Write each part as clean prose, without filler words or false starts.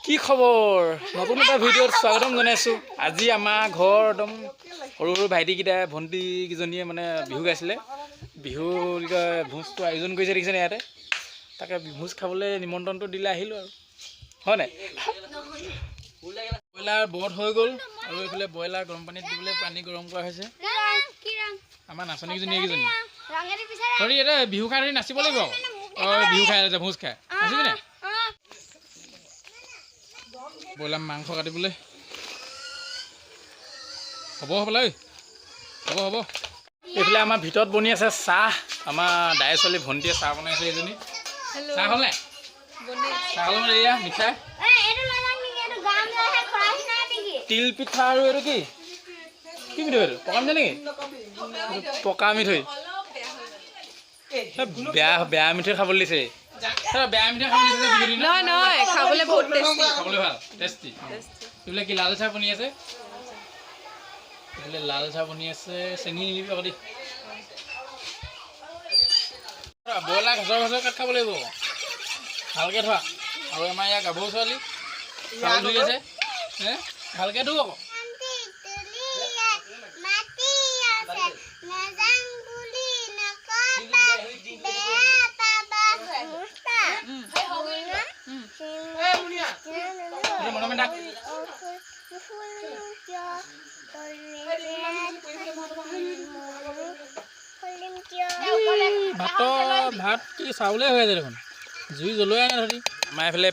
কি খবৰ নতুন এটা ভিডিঅ'ত স্বাগতম জনাইছোঁ। আজি আমাৰ ঘৰ একদম সৰু সৰু ভাইটিকেইটা ভণ্টিকেইজনীয়ে মানে বিহু গাইছিলে। বিহু কি কয় ভোজটো আয়োজন কৰিছে দেখিছেনে ইয়াতে। তাকে ভোজ খাবলৈ নিমন্ত্ৰণটো দিলে আহিলোঁ আৰু হয় নাই। ব্ৰইলাৰ বধ হৈ গ'ল আৰু এইফালে ব্ৰইলাৰ গৰম পানীত দিবলৈ পানী গৰম কৰা হৈছে। আমাৰ নাচনীকেইজনী এইকেইজনী ধৰি এতিয়া বিহু খাই ধৰি নাচিব লাগিব। অঁ বিহু খাই আছে ভোজ খাই নাচিবি নাই। ব্ৰইলাৰ মাংস কাটিবলৈ হ'ব হ'বলা হ'ব। এইফালে আমাৰ ভিতৰত বনি আছে চাহ। আমাৰ দাই ছোৱালী ভণ্টিয়ে চাহ বনাইছে এইজনী। চাহ হ'ল নাই? চাহ হ'ল এয়া মিঠাই তিল পিঠা আৰু এইটো কি কি মিঠৈ এইটো পকা মিঠৈ নেকি? পকা মিঠৈ বেয়া মিঠৈ খাবলৈ দিছে। বেয়া মিঠৈ খাবলৈ দিছে বিহুৰ দিনা নহয় খাবলৈ বহুত টেষ্টি খাবলৈ ভাল টেষ্টি। এইবিলাক কি লাল চাহ বনি আছে এইফালে লাল চাহ বনি আছে চেনি নিদিবি আকৌ দেই। ব্ৰইলাৰ ঘচৰ কাট খাব লাগিব ভালকৈ ধোৱা। আৰু আমাৰ ইয়াৰ গাভৰু ছোৱালী চাউল ধুই আছে ভালকৈ ধো আকৌ। ভাত কি চাউলে হৈ আছে দেখোন জুই জ্বলোৱাই নাই ধৰি। আমাৰ এইফালে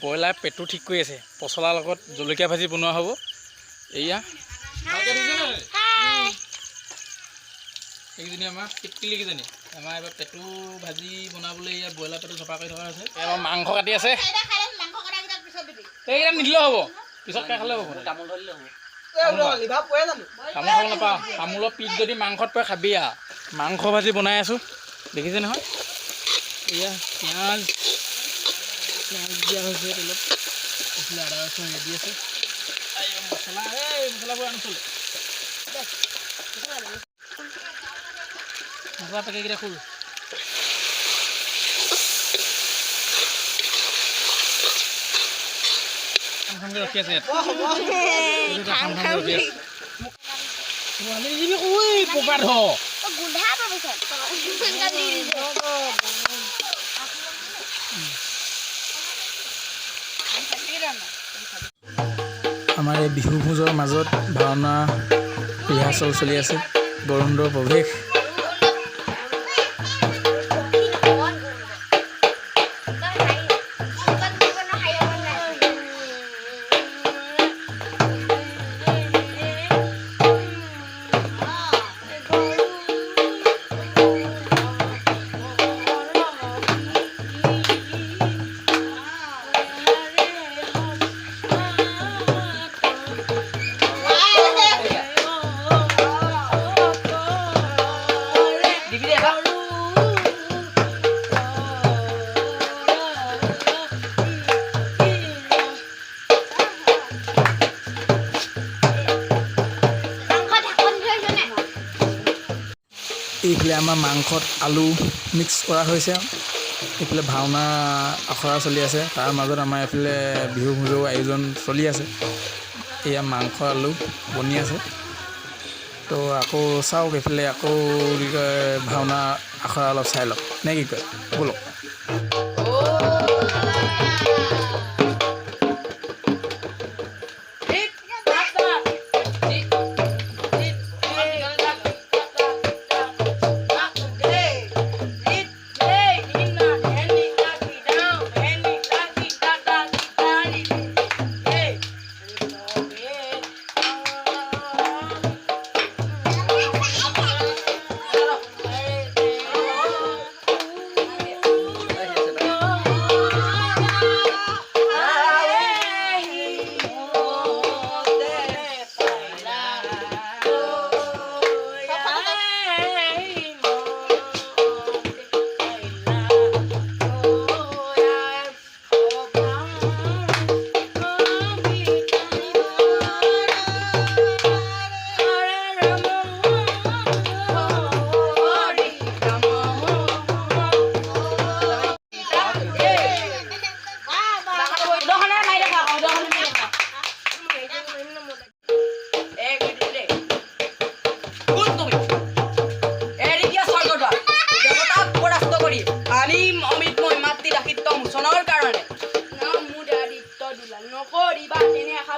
ব্ৰইলাৰ পেটটো ঠিক কৰি আছে পচলাৰ লগত জলকীয়া ভাজি বনোৱা হ'ব। এয়া এইকেইজনী আমাৰ টিকটিলিকেইজনী আমাৰ এইবাৰ পেটু ভাজি বনাবলৈ এয়া ব্ৰইলাৰ পেটু চফা কৰি থকা হৈছে। আমাৰ মাংস কাটি আছে এইকেইটা নিদিলেও হ'ব পিছত খাই খালেও হ'ব। তামোল খাব নাপাওঁ তামোলৰ পিঠ যদি মাংসত পৰে খাবি আৰু। মাংস ভাজি বনাই আছোঁ দেখিছে নহয়। এয়া পিঁয়াজ দিয়া হৈছে তেলত। এইফালে আদা ৰচুন ৰেডি আছে। মছলাবোৰ আনিছিলোঁ মছলা পেকেটকেইটা খোল। ৰখি আছে ইয়াত পকা ধ আমাৰ এই বিহু ভোজৰ মাজত ভাওনা ৰিহাৰ্চল চলি আছে। বৰুণৰ প্ৰৱেশ এইফালে আমাৰ মাংসত আলু মিক্স কৰা হৈছে। এইফালে ভাওনা আখৰা চলি আছে তাৰ মাজত আমাৰ এইফালে বিহু ভোজৰ আয়োজন চলি আছে। এয়া মাংস আলু বনি আছে তো আকৌ চাওক এইফালে আকৌ কি কয় ভাওনা আখৰা অলপ চাই লওক নে কি কয় ব'লক।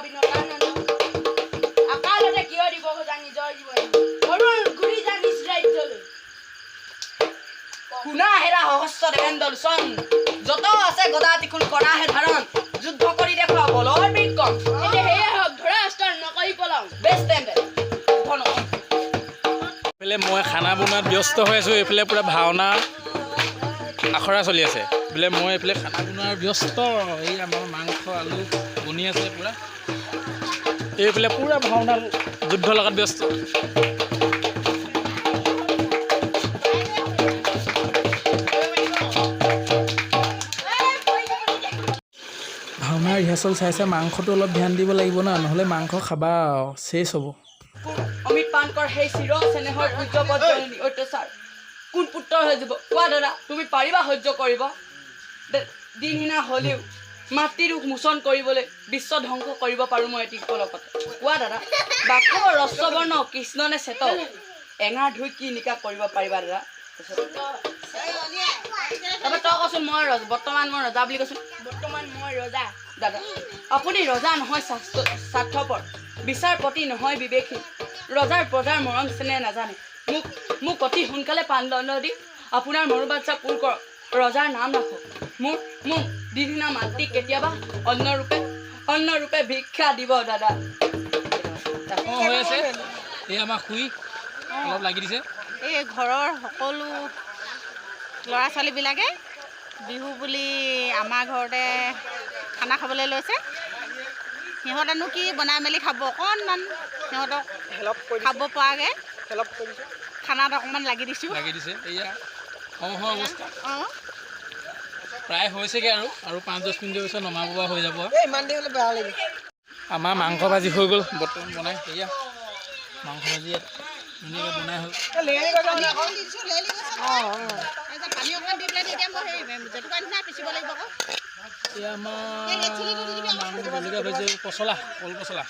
বিনতা নন আকালতে কিয় দিব খোজা নিজৰ জীৱন অৰুণ ঘূৰি যা নিজ ৰাজ্যলৈ শুনা হেৰা সহস্ৰ দেৱেন্দ্ৰ চন যত আছে গদা ত্ৰিশূল কৰাহে ধাৰণ যুদ্ধ কৰি দেখুৱা বলৰ বিক্ৰম এতিয়া সেয়ে হওক ধৰা অস্ত্ৰ নকৰি পলাও বেছ তেন্তে এইফালে মই খানা বনোৱাত ব্যস্ত হৈ আছোঁ এইফালে পূৰা ভাওনা আখৰা চলি আছে বোলে মই এইফালে খানা বনোৱাৰ ব্যস্ত এই আমাৰ মাংস আলু বনি আছে পূৰা এইফালে পূৰা ভাওনা যুদ্ধ লগাত ব্যস্ত ভাওনাৰ ৰিহাৰ্চল চাইছে মাংসটো অলপ ধ্যান দিব লাগিব না নহ'লে মাংস খাবা চেচ হ'ব অমিত পানকৰ সেই চিৰ চেনেহৰ পূজ্যপদ জননী অত্যাচাৰ কোন পুত্ৰ হৈ যাব কোৱা দাদা তুমি পাৰিবা সহ্য কৰিব দিনহীনা হ'লেও মাতৃৰূপ মোচন কৰিবলৈ বিশ্ব ধ্বংস কৰিব পাৰোঁ মই এটি পলকতে কোৱা দাদা বাক ৰস্ববৰ্ণ কৃষ্ণনে চেত এঙাৰ ধুই কি নিকা কৰিব পাৰিবা দাদা তাৰপৰা তই কচোন মই বৰ্তমান মই ৰজা বুলি কৈছোঁ বৰ্তমান মই ৰজা দাদা আপুনি ৰজা নহয় স্বাৰ্থপৰ বিচাৰপতি নহয় বিবেকহীন ৰজাৰ প্ৰজাৰ মৰম চেনেহ নাজানে মোক অতি সোনকালে পাণদণ্ড দি আপোনাৰ মনোবাঞ্ছা পূৰ কৰক ৰজাৰ নাম ৰাখক মোক দিনহীনা মাতৃ কেতিয়াবা অন্য ৰূপে ভিক্ষা দিব দাদা হৈ আছে এই আমাক শুই অলপ লাগি দিছে এই ঘৰৰ সকলো ল'ৰা ছোৱালীবিলাকে বিহু বুলি আমাৰ ঘৰতে খানা খাবলৈ লৈছে সিহঁতেনো কি বনাই মেলি খাব অকণমান সিহঁতক খাব পৰাকৈ খানাত অকণমান লাগি দিছে এয়া অৱস্থা অঁ প্ৰায় হৈছেগৈ আৰু 5-10 মিনিটৰ পিছত নমাব পৰা হৈ যাব আমাৰ মাংস ভাজি হৈ গ'ল বৰ্তমান বনাই এয়া মাংস ভাজি ধুনীয়াকৈ বনাই হ'ল এয়া আমাৰ জলকীয়া ভাজি পচলা কল পচলা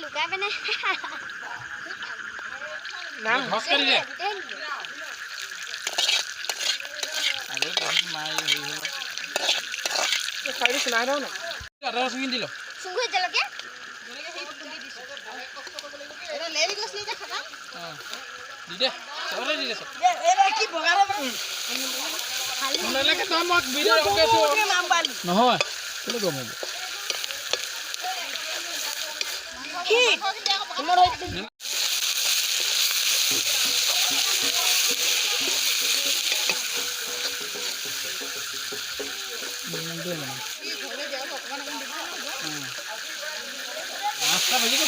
লুকাই পেনে ঘচ কৰি দিয়ে আদা ৰচুন দিল চুঙুৰি জলকীয়া দি দে চবতে দি দে নহয় কেলৈ গম হ'ব মাছটা ভাজি দে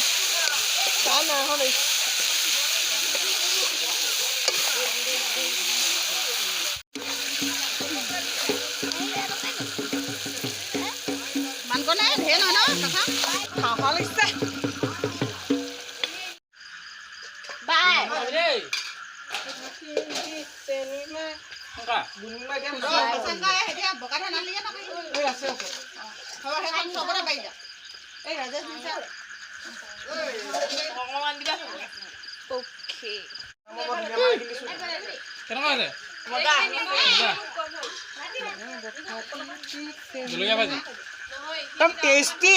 মানকনে ঢেৰ নহয় ন কথা লাগিছে কেনেকুৱা আছে জলকীয়া ভাজি একদম টেষ্টি